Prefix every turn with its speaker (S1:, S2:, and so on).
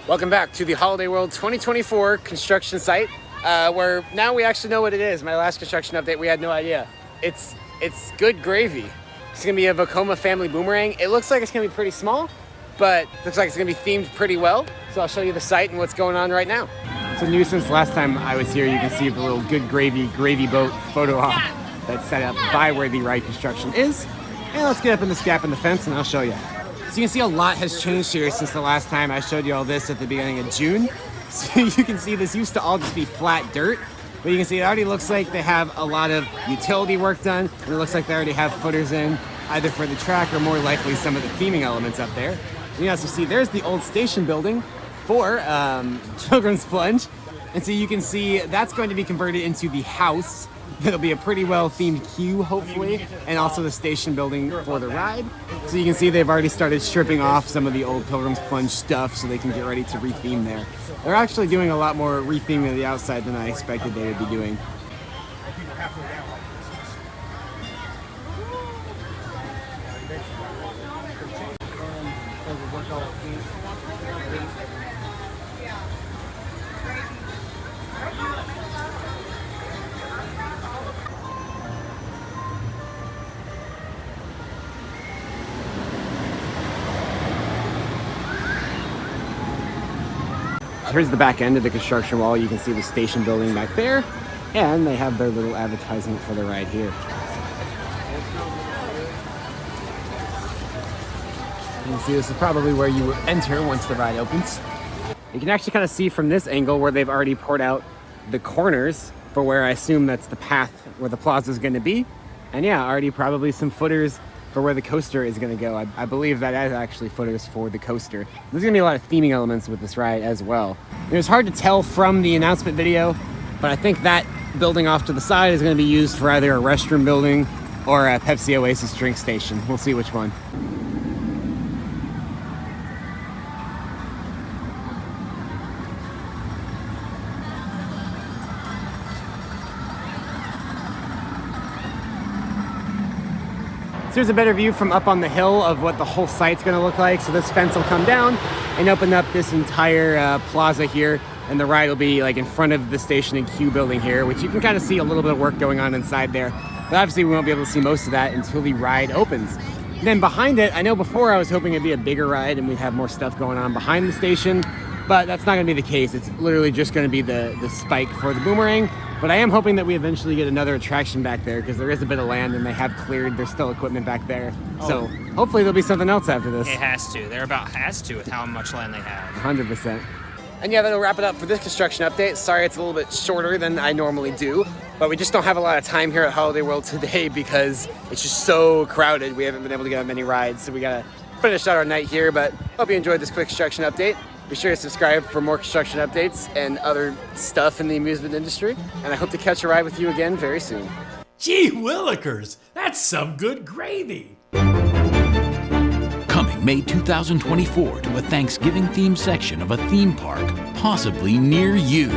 S1: Welcome back to the Holiday World 2024 construction site, where now we actually know what it is. My last construction update, we had no idea. It's good gravy. It's gonna be a Vekoma Family Boomerang. It looks like it's gonna be pretty small, but looks like it's gonna be themed pretty well. So I'll show you the site and what's going on right now. So new since last time I was here, you can see the little good gravy boat photo op that's set up by where the ride construction is. And let's get up in this gap in the fence and I'll show you. So you can see a lot has changed here since the last time I showed you all this at the beginning of June. So you can see this used to all just be flat dirt, but you can see it already looks like they have a lot of utility work done, and it looks like they already have footers in, either for the track or more likely some of the theming elements up there. And you also see there's the old station building for Children's Plunge. And so you can see that's going to be converted into the house. That'll be a pretty well themed queue, hopefully, and also the station building for the ride. So you can see they've already started stripping off some of the old Pilgrim's Plunge stuff so they can get ready to retheme there. They're actually doing a lot more retheming of the outside than I expected they would be doing. Here's the back end of the construction wall. You can see the station building back there, and they have their little advertisement for the ride here. You can see this is probably where you enter once the ride opens. You can actually kind of see from this angle where they've already poured out the corners for where I assume that's the path where the plaza is going to be. And yeah, already probably some footers for where the coaster is going to go. I believe that is actually footers for the coaster. There's going to be a lot of theming elements with this ride as well. It was hard to tell from the announcement video, but I think that building off to the side is going to be used for either a restroom building or a Pepsi Oasis drink station. We'll see which one. Here's a better view from up on the hill of what the whole site's gonna look like. So this fence will come down and open up this entire plaza here, and the ride will be like in front of the station and queue building here, which you can kind of see a little bit of work going on inside there. But obviously we won't be able to see most of that until the ride opens. And then behind it, I know before I was hoping it'd be a bigger ride and we'd have more stuff going on behind the station, but that's not gonna be the case. It's literally just gonna be the spike for the boomerang. But I am hoping that we eventually get another attraction back there because there is a bit of land and they have cleared. There's still equipment back there. Oh. So hopefully there'll be something else after this.
S2: It has to. They're about has to with how much land they have.
S1: 100%. And yeah, that'll wrap it up for this construction update. Sorry it's a little bit shorter than I normally do, but we just don't have a lot of time here at Holiday World today because it's just so crowded. We haven't been able to get on many rides, so we gotta finish out our night here, but hope you enjoyed this quick construction update. Be sure to subscribe for more construction updates and other stuff in the amusement industry. And I hope to catch a ride with you again very soon.
S3: Gee willikers, that's some good gravy.
S4: Coming May 2024 to a Thanksgiving-themed section of a theme park, possibly near you.